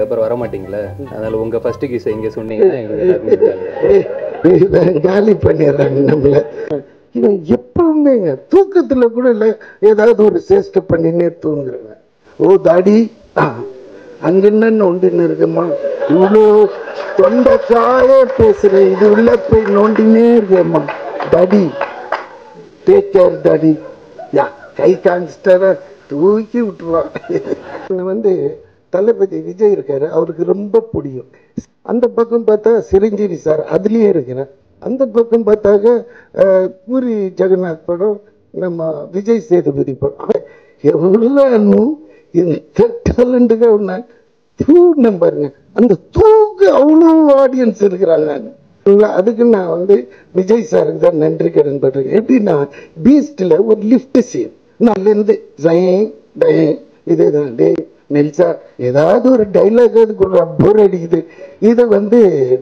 அப்புறம் வர மாட்டீங்களா? அதனால உங்க ஃபர்ஸ்ட் கிஸ் எங்க சொன்னீங்கன்னா காலி பண்ணிடுறாங்க நம்மள. இவன் எப்பவுமே தூக்கத்துல கூட இல்ல ஏதாவது ஒரு சேஷ்டை பண்ணினே தூங்குறவன். ஓ தாடி அங்க என்ன ஒன்றுன்னு இருக்குமா, இவ்வளோ தொண்டைக்காய பேசுறேன், இது உள்ள போய் நோண்டினே இருக்கேம்மா தாடி, டேக் கேர் தாடி. யா கை காமிச்சிட்டார தூக்கி விட்டுருவான். தளபதி விஜய் இருக்காரு, அவருக்கு ரொம்ப பிடிக்கும். அந்த பக்கம் பார்த்தா சிரஞ்சீவி சார் அதுலயே இருக்கிறேன். அந்த பக்கம் பார்த்தாக்க பூரி ஜெகநாத் படம், நம்ம விஜய் சேதுபதி படம். எவ்வளவு டேலண்ட்டுగా உள்ள பாருங்க, அந்த தூக்கு அவ்வளோ ஆடியன்ஸ் இருக்கிறாங்க. அதுக்கு நான் விஜய் சாருக்கு தான் நன்றி கடன் பண்றேன். எப்படின்னா பீஸ்ட்ல ஒரு லிஃப்ட் சீன் நல்ல இருந்து இதுதான் டே நெல்சா ஏதாவது ஒரு டைலாக் போர் அடிக்குது. இதை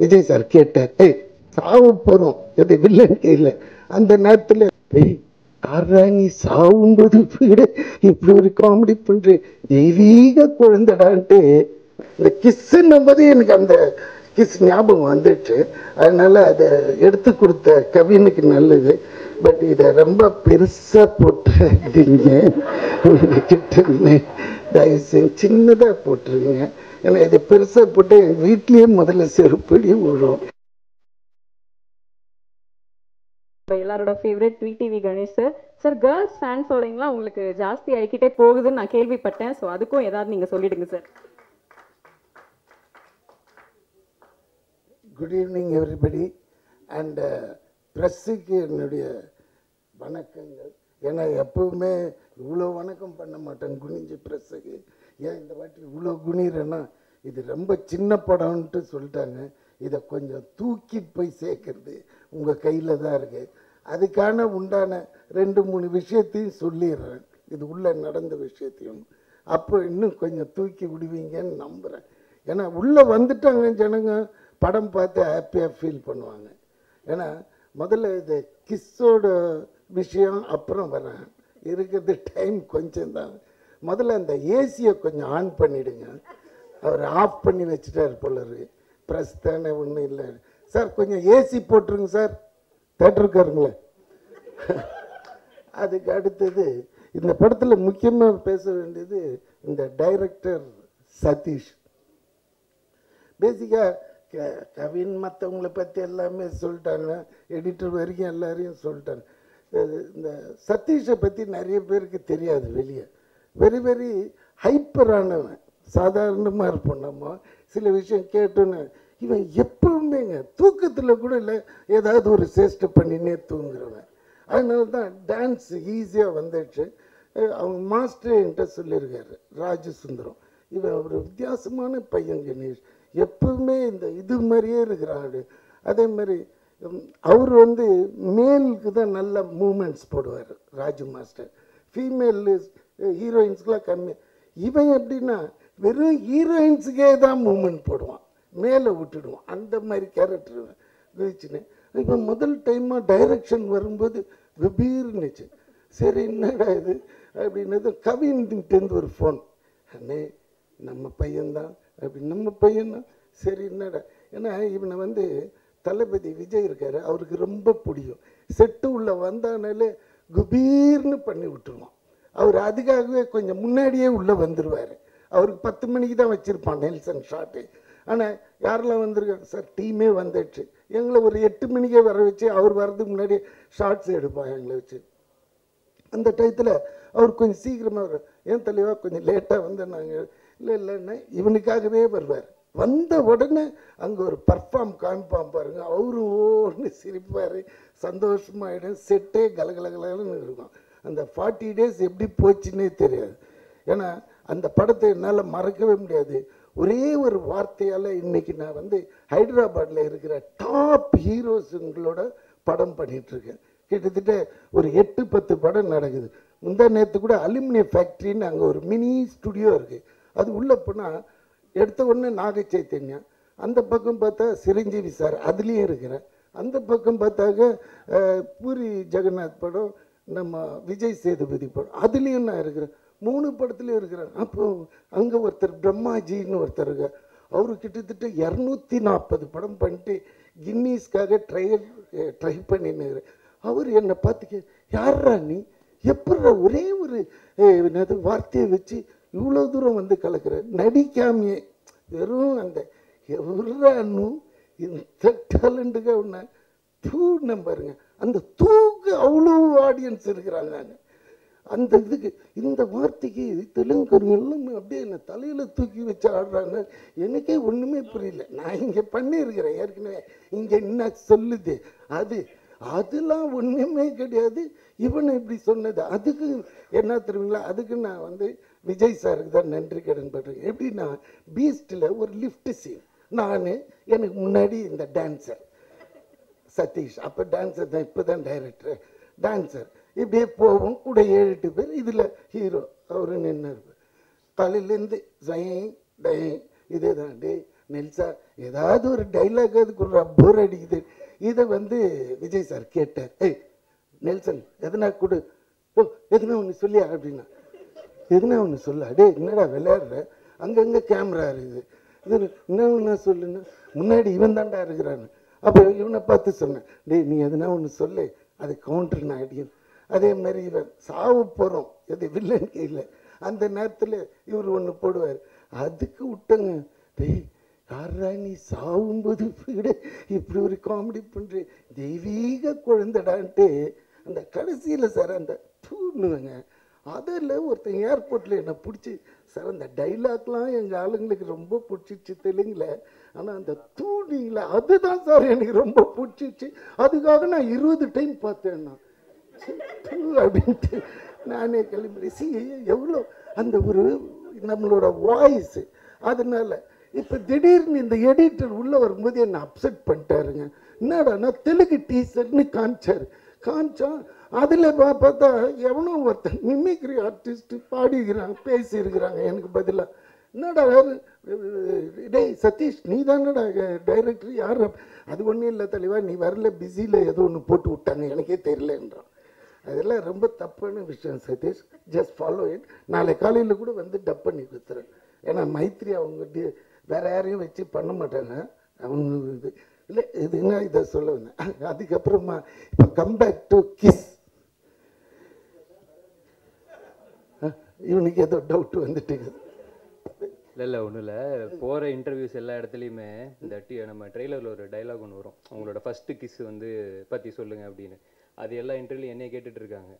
விஜய் சார் கேட்டார், ஏய் சாவு போறோம் இது வில்லன் கையில. அந்த நேரத்துல நீ சாவும்போது இப்படி ஒரு காமெடி பண்ற தெய்வீக குழந்தைடான்ட்டு இந்த கிஸ்ன்னும் போது எனக்கு அந்த கிஸ் ஞாபகம் வந்துட்டு, அதனால அதை எடுத்து கொடுத்த கவினுக்கு நல்லது. பட் இதை ரொம்ப பெருசா போட்டுறீங்க, தயவுசெய்து சின்னதா போட்டுருங்க. ஏன்னா இதை பெருசா போட்டு வீட்லயே முதல்ல செருப்படி விழும். எல்லாரோட favourite VTV Ganesh sir. Sir girls fan ஃபாலோயிங்லாம் உங்களுக்கு ஜாஸ்தி ஆகிக்கிட்டே போகுதுன்னு நான் கேள்விப்பட்டேன். ஸோ அதுக்கும் ஏதாவது நீங்கள் சொல்லிடுங்க sir. Good evening everybody. And ப்ரெஸ்ஸுக்கு என்னுடைய வணக்கங்கள். ஏன்னா எப்பவுமே இவ்வளோ வணக்கம் பண்ண மாட்டேன் குனிஞ்சு ப்ரெஸ்ஸுக்கு. ஏன் இந்த வாட்டி இவ்வளோ குனிறேன்னா, இது ரொம்ப சின்ன படம்ன்ட்டு சொல்லிட்டாங்க. இதை கொஞ்சம் தூக்கி போய் சேர்க்கறது உங்கள் கையில் தான் இருக்குது. அதுக்கான உண்டான 2-3 விஷயத்தையும் சொல்லிடுறேன், இது உள்ளே நடந்த விஷயத்தையும். அப்போ இன்னும் கொஞ்சம் தூக்கி விடுவீங்கன்னு நம்புகிறேன். ஏன்னா உள்ளே வந்துட்டாங்க ஜனங்க, படம் பார்த்து ஹாப்பியாக ஃபீல் பண்ணுவாங்க. ஏன்னா முதல்ல இது கிஸ்ஸோட விஷயம் அப்புறம் வரேன், இருக்கிறது டைம் கொஞ்சம் தான். முதல்ல அந்த ஏசியை கொஞ்சம் ஆன் பண்ணிவிடுங்க. அவர் ஆஃப் பண்ணி வச்சுட்டார் போல இருக்கு. ப்ரெஸ் தானே, ஒன்றும் இல்லை சார், கொஞ்சம் ஏசி போட்டுருங்க சார், தேட்டருக்காருங்களே. அதுக்கு அடுத்தது இந்த படத்தில் முக்கியமாக பேச வேண்டியது இந்த டைரக்டர் சதீஷ். பேசிக்காக கவின் மற்றவங்களை பற்றி எல்லாமே சொல்லிட்டாங்க, எடிட்டர் வரைக்கும் எல்லாரையும் சொல்லிட்டாங்க. இந்த சதீஷை பற்றி நிறைய பேருக்கு தெரியாது வெளியே. வெரி வெரி ஹைப்பரானவன், சாதாரணமாக இருப்போம் நம்ம. சில விஷயம் கேட்டோன்னு இவன் எப்பவுமேங்க தூக்கத்தில் கூட இல்லை ஏதாவது ஒரு சேஷ்டை பண்ணினே தூங்குறவன். அதனால தான் டான்ஸ் ஈஸியாக வந்துடுச்சு. அவங்க மாஸ்டர் என்கிட்ட சொல்லியிருக்காரு, ராஜசுந்தரம், இவன் ஒரு வித்தியாசமான பையன் கணேஷ், எப்பவுமே இந்த இது மாதிரியே இருக்கிறான். அதே மாதிரி அவர் மேலுக்கு தான் நல்ல மூமெண்ட்ஸ் போடுவார் ராஜு மாஸ்டர். ஃபீமேல் ஹீரோயின்ஸ்க்கெலாம் கம்மி. இவன் எப்படின்னா வெறும் ஹீரோயின்ஸுக்கே தான் மூமெண்ட் போடுவான், மேலே விட்டுடுவான். அந்த மாதிரி கேரக்டர் கழிச்சுன்னு. இப்போ முதல் டைமாக டைரக்ஷன் வரும்போது கபீர்னுச்சு. சரி என்னடா இது அப்படின்னது, கவின்கிட்டேருந்து ஒரு ஃபோன், அண்ணே நம்ம பையன்தான் அப்படி, நம்ம பையன்தான். சரி என்னடா, ஏன்னா இவனை தளபதி விஜய் இருக்காரு, அவருக்கு ரொம்ப பிடிக்கும். செட்டு உள்ள வந்தானாலே குபீர்னு பண்ணி விட்டுருவான். அவர் அதுக்காகவே கொஞ்சம் முன்னாடியே உள்ளே வந்துடுவார். அவருக்கு 10 மணிக்கு தான் வச்சுருப்பான் நெல்சன் ஷாட்டு. ஆனால் யாரெல்லாம் வந்திருக்காங்க சார், டீமே வந்துடுச்சு. எங்களை ஒரு 8 மணிக்கே வர வச்சு அவர் வர்றதுக்கு முன்னாடி ஷார்ட்ஸ் எடுப்பாங்க எங்களை வச்சு. அந்த டயத்தில் அவர் கொஞ்சம் சீக்கிரமாக வர்றார். ஏன் தலைவா கொஞ்சம் லேட்டாக நாங்கள் இல்லைன்னா இவனுக்காகவே வருவார். வந்த உடனே அங்கே ஒரு பர்ஃபார்ம் காமிப்பான் பாருங்க, அவரும் ஓன்னு சிரிப்பார், சந்தோஷமாயிடும். செட்டே கலகலகலன்னு இருக்கும். அந்த 40 days எப்படி போச்சுன்னே தெரியாது. ஏன்னா அந்த படத்தை என்னால் மறக்கவே முடியாது. ஒரே ஒரு வார்த்தையால் இன்னைக்கு நான் ஹைதராபாத்தில் இருக்கிற டாப் ஹீரோஸுங்களோட படம் பண்ணிகிட்ருக்கேன். கிட்டத்தட்ட ஒரு 8-10 படம் நடக்குது. முந்தா நேற்று கூட அலுமினியம் ஃபேக்ட்ரின்னு அங்கே ஒரு மினி ஸ்டுடியோ இருக்குது. அது உள்ளே போனால் எடுத்த உடனே நாக சைத்தன்யா, அந்த பக்கம் பார்த்தா சிரஞ்சீவி சார் அதுலேயும் இருக்கிறேன். அந்த பக்கம் பார்த்தாக்க பூரி ஜெகநாத் படம், நம்ம விஜய் சேதுபதி படம் அதுலேயும் நான் இருக்கிறேன். 3 படத்துலையும் இருக்கிறார். அப்போ அங்கே ஒருத்தர் பிரம்மாஜின்னு ஒருத்தர் இருக்கார். அவரு கிட்டத்தட்ட 240 படம் பண்ணிட்டு கின்னீஸ்க்காக ட்ரை பண்ணின்னு. அவர் என்னை பார்த்துக்க, யாரா நீ, எப்படா ஒரே ஒரு என்னது வார்த்தையை வச்சு இவ்வளோ தூரம் வந்து கலக்கிற, நடிக்காமையே வெறும் அந்த எவ்வளோன்னும் இந்த டேலண்ட்டுக்கு ஒன்று தூண்ண பாருங்க. அந்த தூக்கு அவ்வளோ ஆடியன்ஸ் இருக்கிறாங்க. அந்த இதுக்கு இந்த வார்த்தைக்கு தெலுங்கு எல்லாம் அப்படியே என்னை தலையில் தூக்கி வச்சு ஆடுறாங்க. எனக்கே ஒன்றுமே புரியல. நான் இங்கே பண்ணியிருக்கிறேன் ஏற்கனவே, இங்கே என்ன சொல்லுது அதெல்லாம் ஒன்றுமே கிடையாது. இவனை இப்படி சொன்னது அதுக்கு என்ன தெரியுங்களா, அதுக்கு நான் வந்து விஜய் சாருக்கு தான் நன்றி கடன் பண்றேன். எப்படின்னா பீஸ்டில் ஒரு லிஃப்ட் சீன், நான் எனக்கு முன்னாடி இந்த டான்ஸர் சதீஷ், அப்போ டான்ஸர் தான், இப்போ தான் டைரக்டர், டான்ஸர் இப்படியே போவோம் கூட 7-8 பேர். இதில் ஹீரோ அவரு நின்று காலையிலேருந்து இதே தான். டே நெல்சா ஏதாவது ஒரு டைலாக் அதுக்கு ஒரு போர் அடிக்குது. இதை வந்து விஜய் சார் கேட்டார், ஏய் நெல்சன் எதுனா கொடு, ஓ எதுனா ஒன்று சொல்லியா அப்படின்னா, எதுனா ஒன்று சொல்ல, டே என்னடா விளையாடுற, அங்கங்கே கேமரா இருக்குது, இது என்ன ஒன்றா சொல்லுன்னா, முன்னாடி இவன் தாண்டா இருக்கிறான்னு. அப்போ இவனை பார்த்து சொன்னேன், டே நீ எதுனா ஒன்று சொல்லு, அது கவுண்டர் நான் அடிக்கணும். அதே மாதிரி இவன் சாவு போகிறோம், எது வில்லன் கையில், அந்த நேரத்தில் இவர் ஒன்று போடுவார், அதுக்கு விட்டங்க. டேய் யாரா நீ சாவும்போது விட இப்படி ஒரு காமெடி பண்ணுற, தெய்வீக குழந்தைடான்ட்டு அந்த கடைசியில் சார் அந்த தூணுங்க. அதில் ஒருத்தன் ஏர்போர்ட்டில் என்னை பிடிச்சி சார் அந்த டைலாக்லாம் எங்கள் ஆளுங்களுக்கு ரொம்ப பிடிச்சிச்சு தெலுங்குல, ஆனால் அந்த தூணிங்கள அதுதான் சார் எனக்கு ரொம்ப பிடிச்சிச்சு. அதுக்காக நான் 20 டைம் பார்த்தேன் நான் அப்படின்ட்டு நானே கிளம்பி. எவ்வளோ அந்த ஒரு நம்மளோட வாய்ஸு. அதனால இப்போ திடீர்னு இந்த எடிட்டர் உள்ளே வரும்போது என்னை அப்செட் பண்ணிட்டாருங்க. என்னடானா தெலுங்கு டீசர்னு காமிச்சா அதில் பார்த்தா எவனோ ஒருத்தன் மிமிக்ரி ஆர்டிஸ்ட் பாடிக்கிறாங்க, பேசியிருக்கிறாங்க எனக்கு பதிலாக. என்னடா டேய் சதீஷ் நீ தானடா டைரக்டர், யார்? அது ஒன்றும் இல்லை தலைவா, நீ வரல, பிஸியில் ஏதோ ஒன்று போட்டு விட்டாங்க, எனக்கே தெரியலன்றான். அதெல்லாம் ரொம்ப தப்பான விஷயம் சதீஷ், ஜஸ்ட் ஃபாலோ இட். நாளை காலையில் கூட வந்து டப் பண்ணி கொடுத்துறேன். ஏன்னா மைத்ரி அவங்க வேற யாரையும் வச்சு பண்ண மாட்டாங்க அவங்க. இது இல்லை இதுன்னா இதை சொல்ல வந்தேன். அதுக்கப்புறமா இப்போ கம்பேக் டு கிஸ், இவனுக்கு ஏதோ டவுட் வந்துட்டு. இல்லை ஒன்றும் இல்லை, போகிற இன்டர்வியூஸ் எல்லா இடத்துலையுமே இந்த நம்ம ட்ரெய்லரில் ஒரு டைலாக் ஒன்று வரும், அவங்களோட ஃபஸ்ட்டு கிஸ் வந்து பற்றி சொல்லுங்கள் அப்படின்னு. அது எல்லா இன்டர்வியூலையும் என்னைய கேட்டுட்டு இருக்காங்க.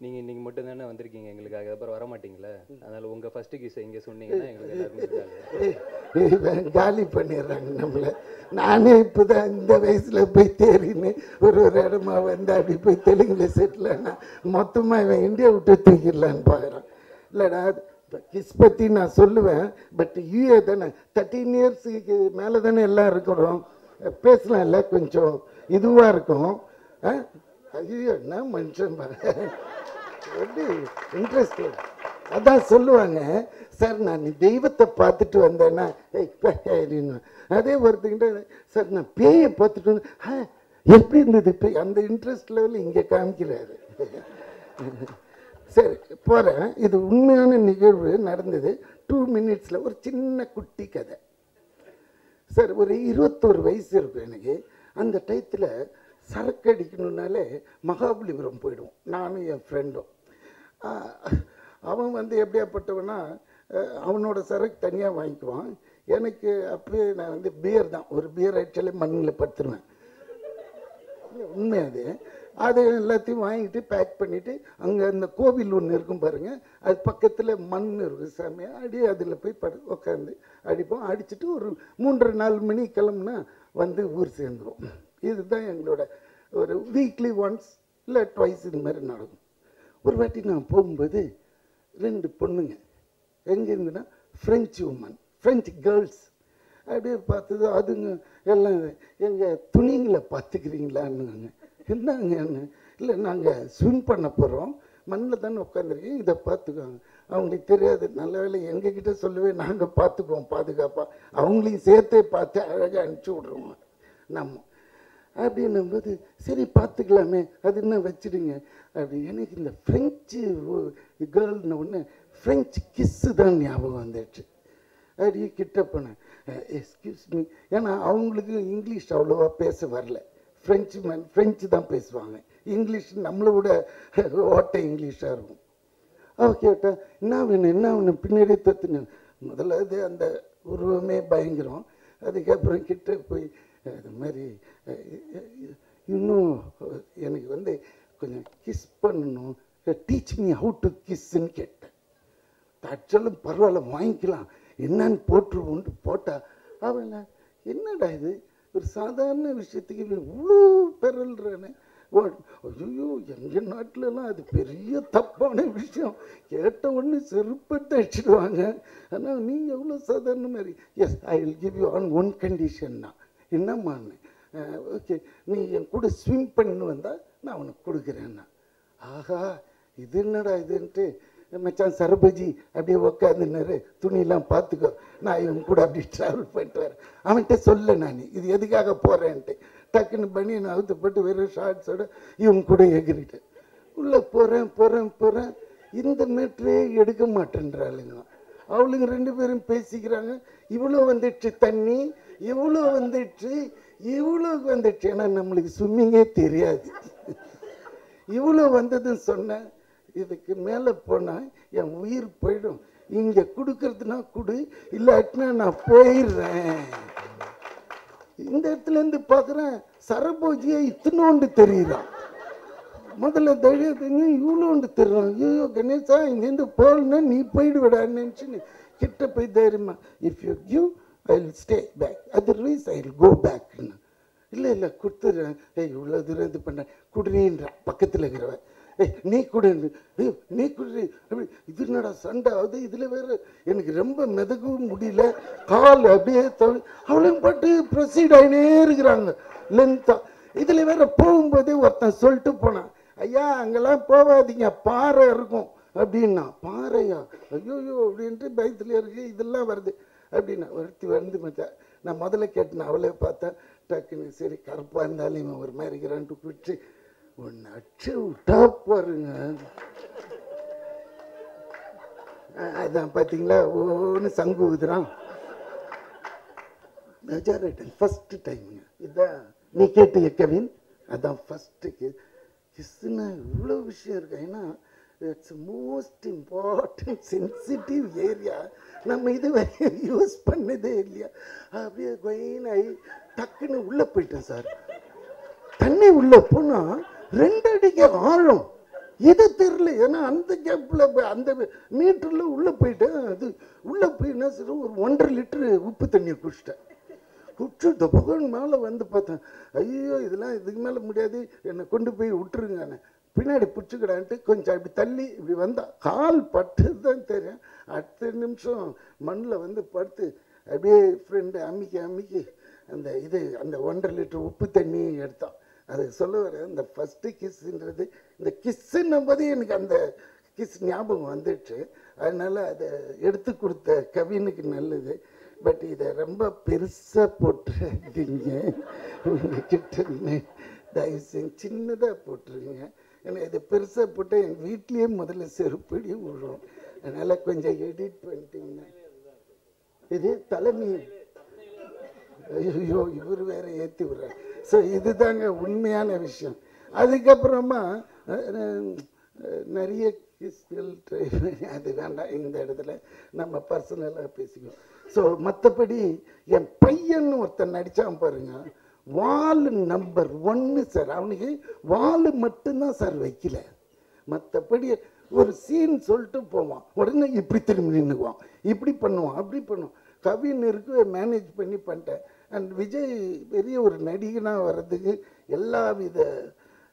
நீங்கள் இன்றைக்கி மட்டும் தானே வந்திருக்கீங்க எங்களுக்காக, அப்புறம் வர மாட்டீங்களா, அதனால் உங்கள் ஃபஸ்ட்டு கிஸ்ஸை இங்கே சொன்னீங்கன்னா எங்களுக்கு எல்லாருமே காலி பண்ணிடுறாங்க நம்மளை. நானே இப்போ தான் இந்த வயசில் போய் தேறின்னு ஒரு இடமா வந்து அப்படி போய் தெலுங்குல செட்டில் ஆனால் மொத்தமாக இவன் இந்தியா விட்டு தூக்கிடலான்னு பார்க்குறான். இல்லைடா கிஸ் பற்றி நான் சொல்லுவேன், பட் யூஏ தானே 13 இயர்ஸுக்கு மேலே தானே எல்லாம் இருக்கிறோம், பேசலாம் இல்லை, கொஞ்சம் இதுவாக இருக்கும். ஐயோ என்ன மனுஷன் எப்படி இன்ட்ரெஸ்ட். அதான் சொல்லுவாங்க சார் நான் தெய்வத்தை பார்த்துட்டு வந்தேன்னா அப்படின்னு. அதே ஒருத்தங்கிட்ட சார் நான் பேயை பார்த்துட்டு வந்தேன், எப்படி இருந்தது பேய், அந்த இன்ட்ரெஸ்ட் லெவல் இங்கே காமிக்கிறாரு. சரி போகிறேன். இது உண்மையான நிகழ்வு நடந்தது. 2 மினிட்ஸில் ஒரு சின்ன குட்டி கதை சார். ஒரு 21 வயசு இருக்கும் எனக்கு. அந்த டயத்தில் சரக்கு அடிக்கணுன்னாலே மகாபலிபுரம் போயிடுவோம் நானும் என் ஃப்ரெண்டும். அவன் வந்து எப்படியாப்பட்டவனா அவனோட சரக்கு தனியாக வாங்கிக்குவான். எனக்கு அப்போயே நான் வந்து பியர் தான், ஒரு பியர் ஆக்சுவலி மண்ணில் படுத்துருவேன். உண்மை அது எல்லாத்தையும் வாங்கிட்டு பேக் பண்ணிவிட்டு அங்கே அந்த கோவில் ஒன்று இருக்கும் பாருங்கள், அது பக்கத்தில் மண் இருக்கும் சாமி, அடி அதில் போய் உட்காந்து அடிப்போம். அடிச்சுட்டு ஒரு 3-4 மணி கிளம்புனா வந்து ஊர் சேர்ந்துடும். இதுதான் எங்களோட ஒரு வீக்லி ஒன்ஸ் இல்லை ட்வைஸ் இது மாதிரி நடக்கும். ஒரு வாட்டி நான் போகும்போது 2 பொண்ணுங்க எங்கேருந்துன்னா ஃப்ரெஞ்சு உமன், ஃப்ரெஞ்சு கேர்ள்ஸ் அப்படியே பார்த்தது. அதுங்க எல்லாம் எங்கள் துணிங்களை பார்த்துக்கிறீங்களான்னு. என்னங்க இல்லை நாங்கள் ஸ்விம் பண்ண போகிறோம், மண்ணில் தானே உட்காந்துருக்கீங்க, இதை பார்த்துக்குவாங்க. அவங்களுக்கு தெரியாது, நல்ல வேலை எங்ககிட்ட சொல்லவே நாங்கள் பார்த்துக்குவோம் பாதுகாப்பாக, அவங்களையும் சேர்த்தே பார்த்து அழகாக அனுப்பிச்சி விட்ருவோம் நம்ம. அப்படின்னும்போது சரி பார்த்துக்கலாமே, அது என்ன வச்சுடுங்க அப்படி. எனக்கு இந்த ஃப்ரெஞ்சு கேர்ள்னு ஒன்று ஃப்ரெஞ்சு கிஸ்ஸு தான் ஞாபகம் வந்துடுச்சு. அப்படியே கிட்ட போனேன், எக்ஸ்கியூஸ் மீ. ஏன்னா அவங்களுக்கு இங்கிலீஷ் அவ்வளோவா பேச வரல. ஃப்ரெஞ்சு தான் பேசுவாங்க. இங்கிலீஷ் நம்மளை விட ஓட்ட இங்கிலீஷாக இருக்கும். அவன் கேட்டால் என்ன வேணும் பின்னாடி தத்துனேன். முதல்ல அது அந்த உருவமே பயங்கரம். அதுக்கப்புறம் கிட்ட போய் அது மாதிரி இன்னும் எனக்கு வந்து கொஞ்சம் கிஸ் பண்ணணும், டீச் மீ ஹவு டு கிஸ்ன்னு கேட்டேன். தட்சலும் பரவாயில்ல வாங்கிக்கலாம் என்னன்னு போட்டுருவோன்ட்டு போட்டா அவன் என்னடா இது ஒரு சாதாரண விஷயத்துக்கு இவ்வளோ பெறல்றானே. ஐயோ எங்கள் நாட்டிலலாம் அது பெரிய தப்பான விஷயம், கேட்ட உடனே செருப்பட்டு அடிச்சிடுவாங்க. ஆனால் நீங்கள் எவ்வளோ சாதாரண மாதிரி. Yes I will give you on one கண்டிஷன்னா. என்னம்மான்னு, ஓகே நீ என் கூட ஸ்விம் பண்ணு வந்தால் நான் உனக்கு கொடுக்குறேன்னா. ஆஹா இது என்னடா இதுன்ட்டு மச்சான் சரபஜி அப்படியே உக்காந்துனாரு, துணியெல்லாம் பார்த்துக்கோ நான் இவன் கூட அப்படி ட்ராவல் பண்ணிட்டு வரேன். அவன்கிட்ட சொல்ல நான் இது எதுக்காக போகிறேன்ட்டு டக்குன்னு பண்ணி நான் அவுத்துப்பட்டு வெறும் ஷார்ட்ஸோட இவன் கூட எகிரிட்டேன். உள்ளே போகிறேன். இந்த மேட்ரே எடுக்க மாட்டேன்றாளுங்க. அவளுங்க 2 பேரும் பேசிக்கிறாங்க. இவ்வளோ வந்துடுச்சு தண்ணி, இவ்வளோ வந்துடுச்சு. ஏன்னா நம்மளுக்கு ஸ்விம்மிங்கே தெரியாது. இவ்வளோ வந்ததுன்னு சொன்னேன். இதுக்கு மேலே போனால் என் உயிர் போயிடும். இங்கே கொடுக்கறதுனா கொடு, இல்லாட்டினா நான் போயிடுறேன். இந்த இடத்துலேருந்து பார்க்குறேன் சரபோஜியை இத்தனோண்டு தெரியுறான். முதல்ல தைரியம் இவ்வளோண்டு தெரியும். ஐயோ கணேசா இங்கேருந்து போகலன்னா நீ போயிடுவிடான்னு நினச்சின்னு கிட்ட போய் தைரியமா, if you give I will stay back, otherwise I will go பேக்ன்னு. இல்லை கொடுத்துட்றேன். இவ்வளோ தூரம் இது பண்ண குடுறீன்றான் பக்கத்தில் இருக்கிறவன். நீ குடு அப்படி. இது என்னடா சண்டை ஆகுது. இதில் வேறு எனக்கு ரொம்ப மிதக்கவும் முடியல, கால் அப்படியே அவளையும் பாட்டு ப்ரொசீட் ஆகினே இருக்கிறாங்க லென்த்தாக. இதில் வேற போகும்போதே ஒருத்தன் சொல்லிட்டு போனான், ஐயா அங்கெல்லாம் போகாதீங்க பாறை இருக்கும் அப்படின்னா. பாறையா? ஐயோ அப்படின்ட்டு பயத்தில் இருக்கு, இதெல்லாம் வருது அப்படின்னா. ஒருத்தி வந்து மச்சான் நான் முதல்ல கேட்டேன். அவளே பார்த்தா டக்குன்னு சரி கருப்பாக இருந்தாலும் இவன் ஒரு மாதிரி இருக்கிறான்ட்டு பிடிச்சி ஒன்று அச்சு விட்டா பாருங்க. அதான் பார்த்தீங்களா ஒன்று சங்கு ஊதுறான். ஃபஸ்ட்டு டைமுங்க இதுதான் நீ கேட்டு கவின். அதான் ஃபஸ்ட்டு கிஸ்ஸுன்னா இவ்வளோ விஷயம் இருக்கு. ஏன்னா it's most important sensitive area. நம்ம இது வரையும் யூஸ் பண்ணதே இல்லையா. அப்படியே கொயினாகி டக்குன்னு உள்ளே போயிட்டேன் சார். தண்ணி உள்ளே போனால் 2 அடிக்கு ஆழம், எது தெரியல. ஏன்னா அந்த கேப்பில் அந்த மீட்டரில் உள்ளே போயிட்டேன். அது உள்ளே போய் என்ன சார் ஒரு 1.5 லிட்டரு உப்பு தண்ணியை குடிச்சிட்டேன். குடிச்சு இந்த பகவான் மேலே வந்து பார்த்தேன். ஐயோ இதெல்லாம் இதுக்கு மேலே முடியாது, என்னை கொண்டு போய் விட்டுருங்க, பின்னாடி பிடிச்சிக்கிடான்ட்டு கொஞ்சம் அப்படி தள்ளி இப்படி வந்தா கால் பட்டு தான் தெரியும். அடுத்த நிமிஷம் மண்ணில் வந்து படுத்து அப்படியே ஃப்ரெண்டு அம்மிக்கி அந்த அந்த 1.5 லிட்டர் உப்பு தண்ணி எடுத்தான். அது சொல்ல வர இந்த ஃபஸ்ட்டு கிஸ்ன்றது, இந்த கிஸ்ஸுன்னும் போது எனக்கு அந்த கிஸ் ஞாபகம் வந்துடுச்சு. அதனால் அதை எடுத்து கொடுத்த கவினுக்கு நல்லது. பட் இதை ரொம்ப பெருசாக போட்டுருங்க உங்ககிட்ட, தயவு செஞ்சு சின்னதாக போட்டுருங்க. ஏன்னா இதை பெருசாக போட்டால் எங்கள் வீட்லேயே முதல்ல செருப்படி விழும். அதனால் கொஞ்சம் எடிட் பண்ணிட்டீங்கன்னா. இது தலைமை. ஐயோ இவர் வேற ஏற்றி விடுறாரு. ஸோ இதுதாங்க உண்மையான விஷயம். அதுக்கப்புறமா நிறைய கிஸ்கள் ட்ரை பண்ணி அது வேண்டாம், இந்த இடத்துல நம்ம பர்சனலாக பேசிக்குவோம். ஸோ மற்றபடி என் பையன்னு ஒருத்தன் நடித்தான் பாருங்க, வால் நம்பர் 1 சார். அவனுக்கு வால் மட்டும்தான் சார் வைக்கல, மற்றபடி ஒரு சீன் சொல்லிட்டு போவான், உடனே இப்படி திரும்பி நின்றுக்குவான், இப்படி பண்ணுவான், அப்படி பண்ணுவான். கவின் இருக்கு மேனேஜ் பண்ணி பண்ணிட்டேன். அண்ட் விஜய் பெரிய ஒரு நடிகனாக வர்றதுக்கு எல்லா வித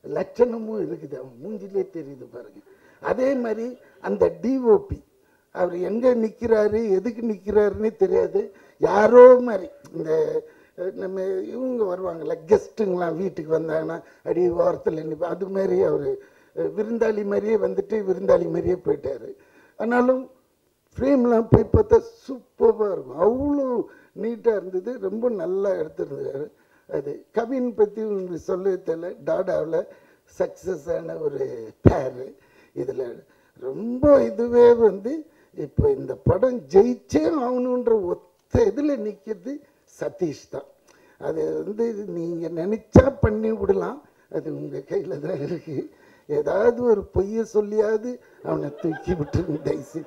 லட்சணமும் இருக்குது, அவன் மூஞ்சிலே தெரியுது பாருங்க. அதே மாதிரி அந்த டிஓபி அவர் எங்கே நிற்கிறாரு எதுக்கு நிற்கிறாருன்னே தெரியாது, யாரோ மாதிரி இந்த நம்ம இவங்க வருவாங்கள்ல கெஸ்ட்டுங்களாம் வீட்டுக்கு வந்தாங்கன்னா அடி ஓரத்தில் நிற்பா, அது மாதிரி அவர் விருந்தாளி மாதிரியே வந்துட்டு விருந்தாளி மாதிரியே போயிட்டார். ஆனாலும் ஃப்ரேம்லாம் போய் பார்த்தா சூப்பராக இருக்கும், அவ்வளோ நீட்டாக இருந்தது, ரொம்ப நல்லா எடுத்துருந்தார். அது கவின் பற்றி உங்களுக்கு சொல்ல தெரியல, டாடாவில் சக்ஸஸ் ஆன ஒரு பேர். இதில் ரொம்ப இதுவே வந்து இப்போ இந்த படம் ஜெயிச்சே ஆகணுன்ற ஒத்த இதில் நிற்கிறது சதீஷ் தான். அது வந்து நீங்கள் நினச்சா பண்ணி விடலாம், அது உங்கள் கையில் தான் இருக்குது. ஏதாவது ஒரு பொய்யை சொல்லியாவது அவனை தூக்கி விட்டுருங்க தயவுசு.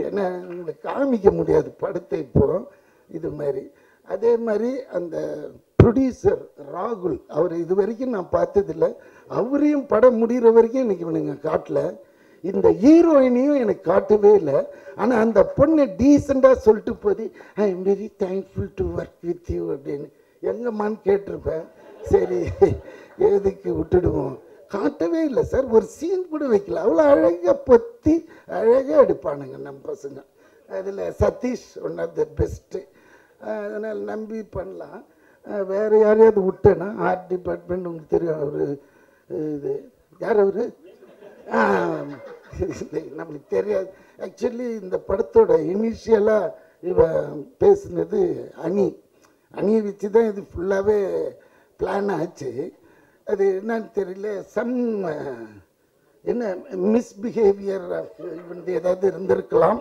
ஏன்னா உங்களை காமிக்க முடியாது படத்தை இப்போ இது மாதிரி. அதே மாதிரி அந்த ப்ரொடியூசர் ராகுல், அவர் இது வரைக்கும் நான் பார்த்ததில்லை, அவரையும் படம் முடிகிற வரைக்கும் எனக்கு இவனுங்க காட்டல. இந்த ஹீரோயினையும் எனக்கு காட்டவே இல்லை. ஆனால் அந்த பொண்ணை டீசெண்டாக சொல்லிட்டு போது I am very thankful to work with you அப்படின்னு எங்கம்மான்னு கேட்டிருப்பேன். சரி எதுக்கு விட்டுடுவோம், காட்டவே இல்லை சார், ஒரு சீன் கூட வைக்கல. அவ்வளோ அழகாக பொத்தி அழகாக எடுப்பானுங்க நம்ம பசங்க. அதில் Sathish one of the best. அதனால் நம்பி பண்ணலாம். வேறு யாரையாவது விட்டேன்னா ஆர்ட் டிபார்ட்மெண்ட் உங்களுக்கு தெரியும், அவர் இது யார் அவர் நம்மளுக்கு தெரியாது. ஆக்சுவலி இந்த படத்தோட இனிஷியலாக இவன் பேசுனது அணியை வச்சு தான் இது ஃபுல்லாகவே பிளான் ஆச்சு. அது என்னன்னு தெரியல, என்ன மிஸ்பிஹேவியர் வந்து ஏதாவது இருந்திருக்கலாம்.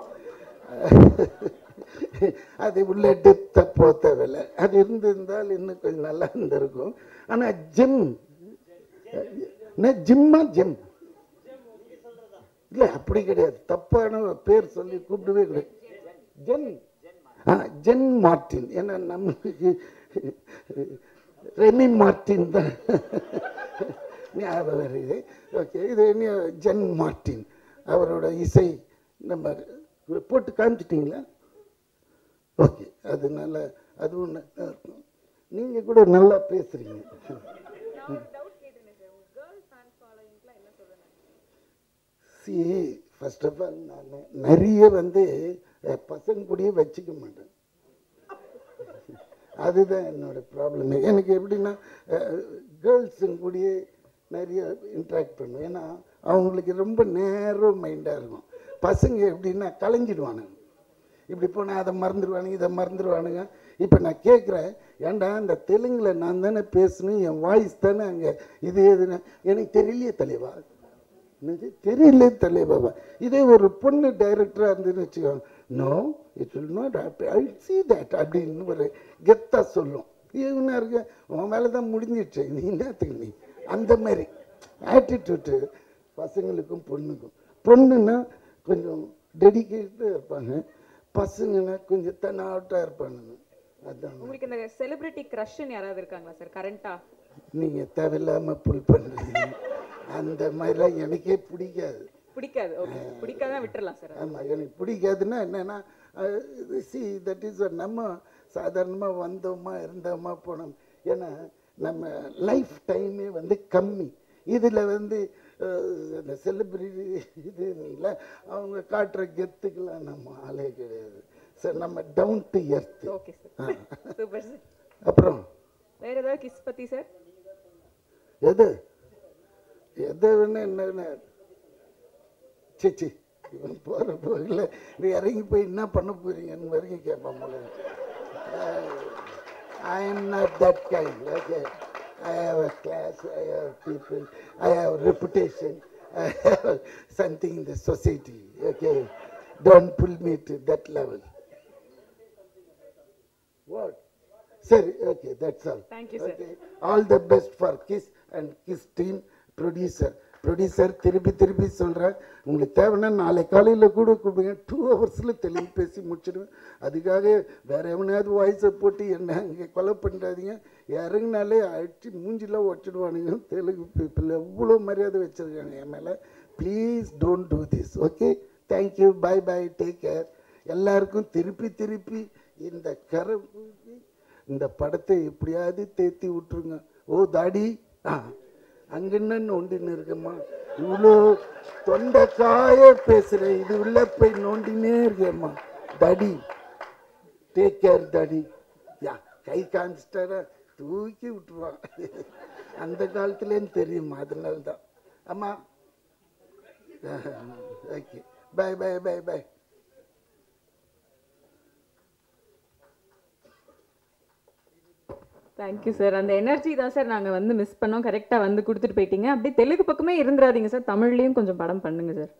அது உள்ள டெப்த்தை போத்தவில்லை. அது இருந்திருந்தால் இன்னும் கொஞ்சம் நல்லா இருந்திருக்கும். ஆனால் ஜிம்மா ஜிம் இல்லை அப்படி கிடையாது, தப்பான பேர் சொல்லி கூப்பிடவே கிடையாது. Jen Martin. ஏன்னா நம்மளுக்கு ரெமி மார்டின் தான் ஞாபகம் வருது. ஓகே, இது என்ன ஜென் மார்டின் அவரோட இசை நம்ம போட்டு காமிச்சிட்டிங்களா? ஓகே, அதனால அதுவும் நல்லா இருக்கும். நீங்கள் கூட நல்லா பேசுகிறீங்க. சி ஃபர்ஸ்ட் ஆஃப் ஆல் நான் நிறைய வந்து பசங்க கூடயே வச்சுக்க மாட்டேன். அதுதான் என்னோட ப்ராப்ளம். எனக்கு எப்படின்னா கேர்ள்ஸுங்க கூடயே நிறைய இன்ட்ராக்ட் பண்ணுவேன். ஏன்னா அவங்களுக்கு ரொம்ப நேரோ மைண்டாக இருக்கும். பசங்க எப்படின்னா கலைஞ்சிடுவானுங்க, இப்படி போனால் அதை மறந்துடுவானுங்க, இதை மறந்துடுவானுங்க. இப்போ நான் கேட்குறேன், ஏன்டா இந்த தெலுங்கில் நான் தானே பேசணும், என் வாய்ஸ் தானே அங்கே இது எதுனா எனக்கு தெரியலையே தலைவா, தெரியல தலைவா. இதே ஒரு பொண்ணு டைரக்டராக இருந்துன்னு வச்சுக்கோங்க, no it will not happen, I see that அப்படின்னு ஒரு கெத்தாக சொல்லும். இவனா இருக்க உன் மேலே தான் முடிஞ்சிடுச்சு, நீ என்னத்துக்கு நீ அந்த மாதிரி ஆட்டிடியூட்டு பசங்களுக்கும் பொண்ணுக்கும். பொண்ணுன்னா கொஞ்சம் டெடிக்கேட்டாக இருப்பாங்க, பசங்கன்னா கொஞ்சம் தன்னாட்டாக இருப்பானுங்க. அதான். உங்களுக்கு இந்த செலிபிரிட்டி க்ரஷ்ன்னு யாராவது இருக்காங்களா சார் கரண்டா? நீங்கள் தேவையில்லாமல் புல் பண்ணுறீங்க, அந்த மாதிரிலாம் எனக்கே பிடிக்காது. பிடிக்காது? ஓகே, பிடிக்காதான் விட்டுறலாம் சார். ஆமாம், எனக்கு பிடிக்காதுன்னா என்னென்னா சி தட் இஸ் நம்ம சாதாரணமாக வந்தோமா இருந்தோமா போனோம். ஏன்னா நம்ம லைஃப் டைமே வந்து கம்மி. இதில் வந்து இந்த செலிபிரிட்டி இது இல்லை, அவங்க காட்டுற கெத்துக்கெல்லாம் நம்ம ஆளே கிடையாது சார். நம்ம down to earth. Okay sir, super sir. அப்புறம் வேறு ஏதாவது கிஸ் பற்றி சார்? எது வேணா என்ன சிச்சி இவன் போகிற போகல நீ இறங்கி போய் என்ன பண்ண போறீங்கன்னு வரைக்கும் கேட்பான் போல. I am not that kind. Okay, I have a class, I have people, I have reputation, I have something in the society. Okay, don't pull me to that level. What? Sorry, okay, that's all. Thank you, sir. Okay. All the best for KISS and KISS team. Producer திருப்பி சொல்கிறேன், உங்களுக்கு தேவைன்னா நாளை காலையில் கூட கூப்பிடுங்க, 2 ஹவர்ஸில் தெளிவு பேசி முடிச்சிடுவேன். அதுக்காக வேறு எவனையாவது வாய்ஸை போட்டு என்ன இங்கே கொலை பண்ணுறாதீங்க. இறங்கினாலே அடிச்சு மூஞ்சிலாம் உடச்சிடுவானுங்க. தெலுங்கு பீப்புள் எவ்வளோ மரியாதை வச்சுருக்காங்க என் மேலே. Please don't do this. Okay, thank you, bye bye, take care. எல்லாருக்கும் திருப்பி இந்த இந்த படத்தை எப்படியாவது தேத்தி விட்டுருங்க. ஓ தாடி அங்கன்னு நோண்டின்னு இருக்கம்மா, இவ்வளோ தொண்டைக்காய பேசுகிறேன், இது உள்ள போய் நோண்டினே இருக்கேம்மா. தடி, டேக் கேர் தாடி. யா கை காமிச்சிட்டார தூக்கி விட்டுருவான். அந்த காலத்துலேன்னு தெரியுமா, அதனால தான். அம்மா okay, bye bye bye bye. Thank you sir. அந்த எனர்ஜி தான் சார் நாங்கள் வந்து மிஸ் பண்ணோம். கரெக்டாக வந்து கொடுத்துட்டு போயிட்டீங்க. அப்படியே தெலுங்கு பக்கமே இருந்துடாதீங்க சார், தமிழ்லேயும் கொஞ்சம் படம் பண்ணுங்க சார்.